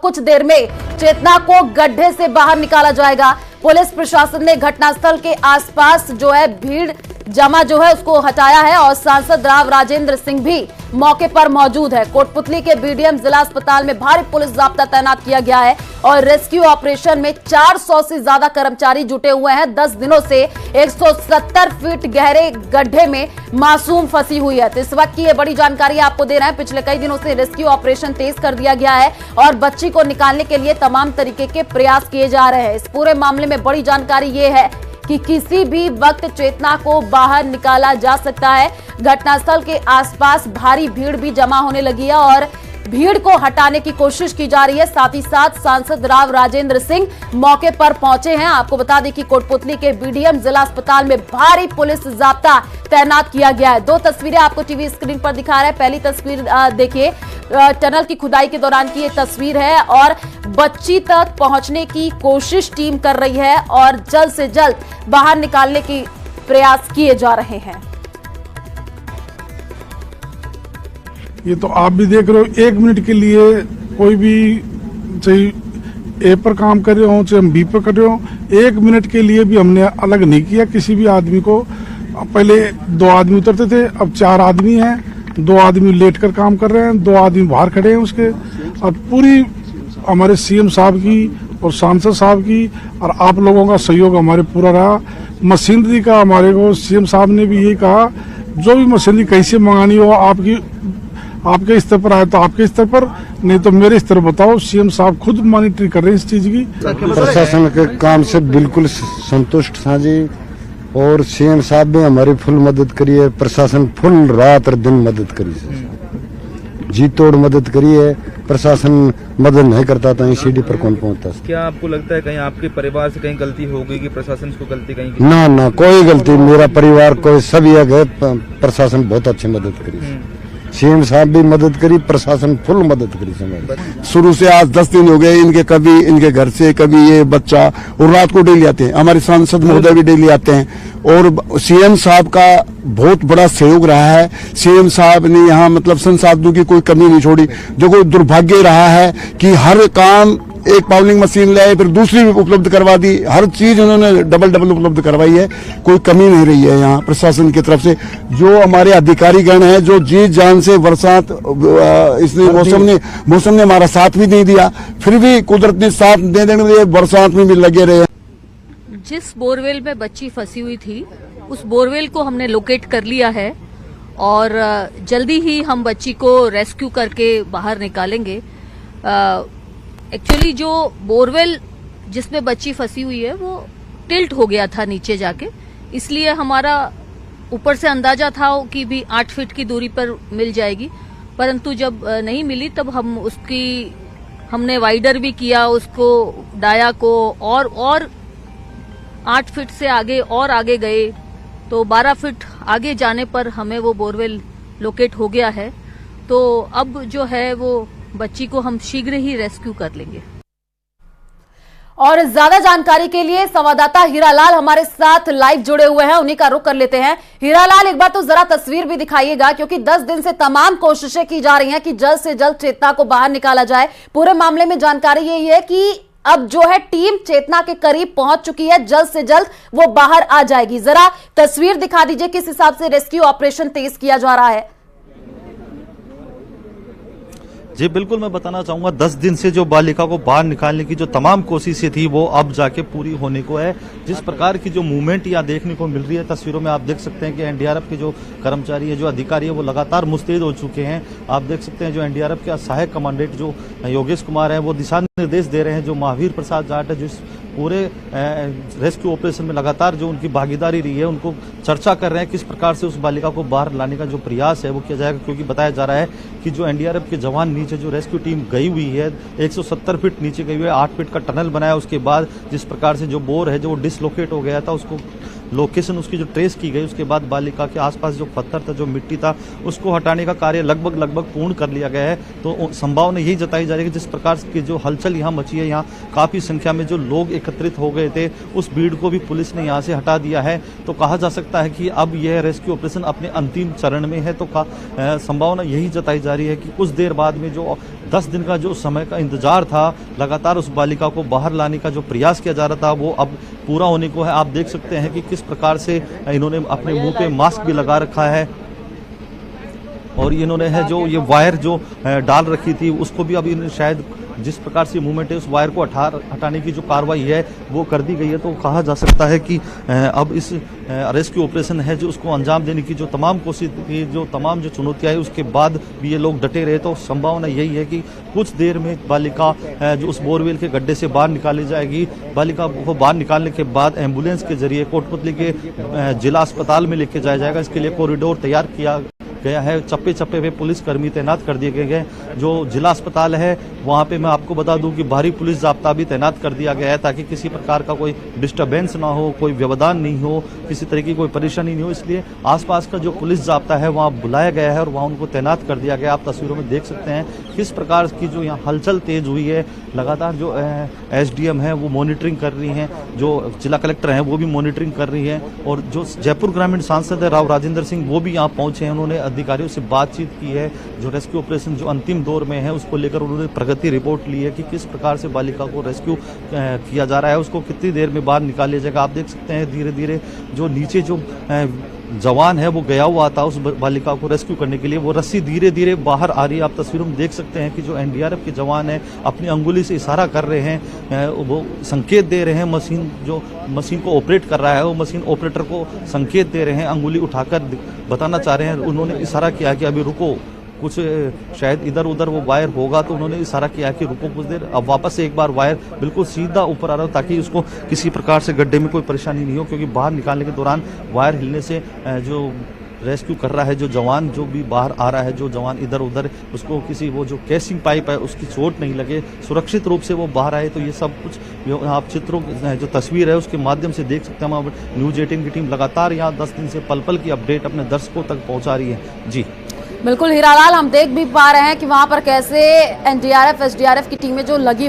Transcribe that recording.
कुछ देर में चेतना को गड्ढे से बाहर निकाला जाएगा। पुलिस प्रशासन ने घटनास्थल के आसपास जो है भीड़ जमा जो है उसको हटाया है और सांसद राव राजेंद्र सिंह भी मौके पर मौजूद है। कोटपुतली के बीडीएम जिला अस्पताल में भारी पुलिस जाब्ता तैनात किया गया है और रेस्क्यू ऑपरेशन में 400 से ज्यादा कर्मचारी जुटे हुए हैं। 10 दिनों से 170 फीट गहरे गड्ढे में मासूम फंसी हुई है। तो इस वक्त की ये बड़ी जानकारी आपको दे रहे हैं। पिछले कई दिनों से रेस्क्यू ऑपरेशन तेज कर दिया गया है और बच्ची को निकालने के लिए तमाम तरीके के प्रयास किए जा रहे हैं। इस पूरे मामले में बड़ी जानकारी ये है कि किसी भी वक्त चेतना को बाहर निकाला जा सकता है। घटनास्थल के आसपास भारी भीड़ भी जमा होने लगी है और भीड़ को हटाने की कोशिश की जा रही है। साथ ही साथ सांसद राव राजेंद्र सिंह मौके पर पहुंचे हैं। आपको बता दें कि कोटपुतली के बीडीएम जिला अस्पताल में भारी पुलिस जाब्ता तैनात किया गया है। 2 तस्वीरें आपको टीवी स्क्रीन पर दिखा रहा है। पहली तस्वीर देखिए, टनल की खुदाई के दौरान की ये तस्वीर है और बच्ची तक पहुंचने की कोशिश टीम कर रही है और जल्द से जल्द बाहर निकालने की प्रयास किए जा रहे हैं। ये तो आप भी देख रहे हो, 1 मिनट के लिए कोई भी चाहे ए पर काम कर रहे हो चाहे हम बी पर कर रहे हो, 1 मिनट के लिए भी हमने अलग नहीं किया किसी भी आदमी को। पहले 2 आदमी उतरते थे, अब 4 आदमी हैं। 2 आदमी लेटकर काम कर रहे हैं, 2 आदमी बाहर खड़े हैं उसके। और पूरी हमारे सीएम साहब की और सांसद साहब की और आप लोगों का सहयोग हमारे पूरा रहा। मशीनरी का हमारे को सीएम साहब ने भी यही कहा, जो भी मशीनरी कैसे मंगानी हो आपके स्तर पर आए तो आपके स्तर पर, नहीं तो मेरे स्तर बताओ। सीएम साहब खुद मॉनिटरिंग कर रहे हैं इस चीज की। प्रशासन के काम से बिल्कुल संतुष्ट था जी और सीएम साहब भी हमारी फुल मदद करी है। प्रशासन फुल रात और दिन मदद करी है, जी तोड़ मदद करी है। प्रशासन मदद नहीं करता था सीडी पर कौन पहुंचता। क्या आपको लगता है कहीं आपके परिवार से कहीं गलती हो गई कि प्रशासन को गलती कहीं की? ना कोई गलती, मेरा परिवार कोई सभी है। प्रशासन बहुत अच्छी मदद करी, सीएम साहब भी मदद करी, प्रशासन फुल मदद करी समय। शुरू से आज 10 दिन हो गए इनके, कभी इनके घर से कभी ये बच्चा, और रात को डेली आते हैं। हमारे सांसद महोदय भी डेली आते हैं और सीएम साहब का बहुत बड़ा सहयोग रहा है। सीएम साहब ने यहाँ मतलब संसाधनों की कोई कमी नहीं छोड़ी। जो कोई दुर्भाग्य रहा है कि हर काम एक पावलिंग मशीन लाए फिर दूसरी भी उपलब्ध करवा दी, हर चीज उन्होंने डबल उपलब्ध करवाई है। कोई कमी नहीं रही है यहाँ प्रशासन की तरफ से। जो हमारे अधिकारी गण है जो जी जान से बरसात इसने मौसम ने हमारा साथ भी नहीं दिया, फिर भी कुदरत ने साथ दे देने के लिए बरसात में भी लगे रहे। जिस बोरवेल में बच्ची फंसी हुई थी उस बोरवेल को हमने लोकेट कर लिया है और जल्दी ही हम बच्ची को रेस्क्यू करके बाहर निकालेंगे। एक्चुअली जो बोरवेल जिसमें बच्ची फंसी हुई है वो टिल्ट हो गया था नीचे जाके, इसलिए हमारा ऊपर से अंदाजा था कि भी 8 फीट की दूरी पर मिल जाएगी, परंतु जब नहीं मिली तब हमने वाइडर भी किया उसको, डाया को, और 8 फीट से आगे गए तो 12 फीट आगे जाने पर हमें वो बोरवेल लोकेट हो गया है। तो अब जो है वो बच्ची को हम शीघ्र ही रेस्क्यू कर लेंगे। और ज्यादा जानकारी के लिए संवाददाता हीरालाल हमारे साथ लाइव जुड़े हुए हैं, उन्हीं का रुख कर लेते हैं। हीरालाल, एक बार तो जरा तस्वीर भी दिखाइएगा, क्योंकि 10 दिन से तमाम कोशिशें की जा रही हैं कि जल्द से जल्द चेतना को बाहर निकाला जाए। पूरे मामले में जानकारी यही है कि अब जो है टीम चेतना के करीब पहुंच चुकी है, जल्द से जल्द वो बाहर आ जाएगी। जरा तस्वीर दिखा दीजिए, किस हिसाब से रेस्क्यू ऑपरेशन तेज किया जा रहा है। जी बिल्कुल, मैं बताना चाहूंगा 10 दिन से जो बालिका को बाहर निकालने की जो तमाम कोशिशें थी वो अब जाके पूरी होने को है। जिस प्रकार की जो मूवमेंट यहाँ देखने को मिल रही है, तस्वीरों में आप देख सकते हैं कि एनडीआरएफ के जो कर्मचारी है, जो अधिकारी है, वो लगातार मुस्तैद हो चुके हैं। आप देख सकते हैं जो एनडीआरएफ के सहायक कमांडेंट जो योगेश कुमार है वो दिशा निर्देश दे रहे हैं। जो महावीर प्रसाद जाट है जो पूरे रेस्क्यू ऑपरेशन में लगातार जो उनकी भागीदारी रही है, उनको चर्चा कर रहे हैं किस प्रकार से उस बालिका को बाहर लाने का जो प्रयास है वो किया जाएगा। क्योंकि बताया जा रहा है कि जो एनडीआरएफ के जवान नीचे जो रेस्क्यू टीम गई हुई है 170 फीट नीचे गई हुई है, 8 फीट का टनल बनाया। उसके बाद जिस प्रकार से जो बोर है जो डिसलोकेट हो गया था, उसको लोकेशन उसकी जो ट्रेस की गई, उसके बाद बालिका के आसपास जो पत्थर था, जो मिट्टी था, उसको हटाने का कार्य लगभग पूर्ण कर लिया गया है। तो संभावना यही जताई जा रही है कि जिस प्रकार की जो हलचल यहाँ मची है, यहाँ काफी संख्या में जो लोग एकत्रित हो गए थे, उस भीड़ को भी पुलिस ने यहाँ से हटा दिया है। तो कहा जा सकता है कि अब यह रेस्क्यू ऑपरेशन अपने अंतिम चरण में है। तो संभावना यही जताई जा रही है कि कुछ देर बाद में जो 10 दिन का जो समय का इंतजार था, लगातार उस बालिका को बाहर लाने का जो प्रयास किया जा रहा था वो अब पूरा होने को है। आप देख सकते हैं कि किस प्रकार से इन्होंने अपने मुंह पे मास्क भी लगा रखा है और इन्होंने है जो ये वायर जो डाल रखी थी उसको भी अभी शायद जिस प्रकार से मूवमेंट है उस वायर को हटाने की जो कार्रवाई है वो कर दी गई है। तो कहा जा सकता है कि अब इस रेस्क्यू ऑपरेशन है जो उसको अंजाम देने की जो तमाम कोशिश की, जो तमाम जो चुनौतियां है उसके बाद भी ये लोग डटे रहे। तो संभावना यही है कि कुछ देर में बालिका जो उस बोरवेल के गड्ढे से बाहर निकाली जाएगी। बालिका को बाहर निकालने के बाद एम्बुलेंस के जरिए कोटपुतली के जिला अस्पताल में लेके जाया जाएगा। इसके लिए कॉरिडोर तैयार किया गया है, चप्पे चप्पे पे पुलिस कर्मी तैनात कर दिए गए हैं। जो जिला अस्पताल है वहां पे मैं आपको बता दूं कि भारी पुलिस जाब्ता भी तैनात कर दिया गया है ताकि किसी प्रकार का कोई डिस्टरबेंस ना हो, कोई व्यवधान नहीं हो, किसी तरह की कोई परेशानी नहीं हो। इसलिए आसपास का जो पुलिस जाब्ता है वहां बुलाया गया है और वहां उनको तैनात कर दिया गया। आप तस्वीरों में देख सकते हैं किस प्रकार की जो यहाँ हलचल तेज हुई है। लगातार जो SDM है वो मॉनिटरिंग कर रही हैं, जो जिला कलेक्टर हैं वो भी मॉनिटरिंग कर रही हैं और जो जयपुर ग्रामीण सांसद है राव राजेंद्र सिंह वो भी यहाँ पहुंचे हैं। उन्होंने अधिकारियों से बातचीत की है। जो रेस्क्यू ऑपरेशन जो अंतिम दौर में है उसको लेकर उन्होंने प्रगति रिपोर्ट ली है कि किस प्रकार से बालिका को रेस्क्यू किया जा रहा है, उसको कितनी देर में बाहर निकाल लिया जाएगा। आप देख सकते हैं धीरे धीरे जो नीचे जो जवान है वो गया हुआ था उस बालिका को रेस्क्यू करने के लिए, वो रस्सी धीरे धीरे बाहर आ रही है। आप तस्वीरों में देख सकते हैं कि जो NDRF के जवान हैं अपनी अंगुली से इशारा कर रहे हैं, वो संकेत दे रहे हैं। मशीन को ऑपरेट कर रहा है वो मशीन ऑपरेटर को संकेत दे रहे हैं, अंगुली उठाकर बताना चाह रहे हैं। उन्होंने इशारा किया कि अभी रुको, कुछ शायद इधर उधर वो वायर होगा तो उन्होंने इशारा किया कि रुको कुछ देर। अब वापस से एक बार वायर बिल्कुल सीधा ऊपर आ रहा हो ताकि उसको किसी प्रकार से गड्ढे में कोई परेशानी नहीं हो, क्योंकि बाहर निकालने के दौरान वायर हिलने से जो रेस्क्यू कर रहा है जो जवान जो भी बाहर आ रहा है, जो जवान इधर उधर, उसको किसी वो जो केसिंग पाइप है उसकी चोट नहीं लगे, सुरक्षित रूप से वो बाहर आए। तो ये सब कुछ आप चित्रों जो तस्वीर है उसके माध्यम से देख सकते हैं। हम न्यूज 18 की टीम लगातार यहाँ 10 दिन से पल पल की अपडेट अपने दर्शकों तक पहुँचा रही है। जी बिल्कुल हीरालाल, हम देख भी पा रहे हैं कि वहां पर कैसे NDRF SDRF की टीमें जो लगी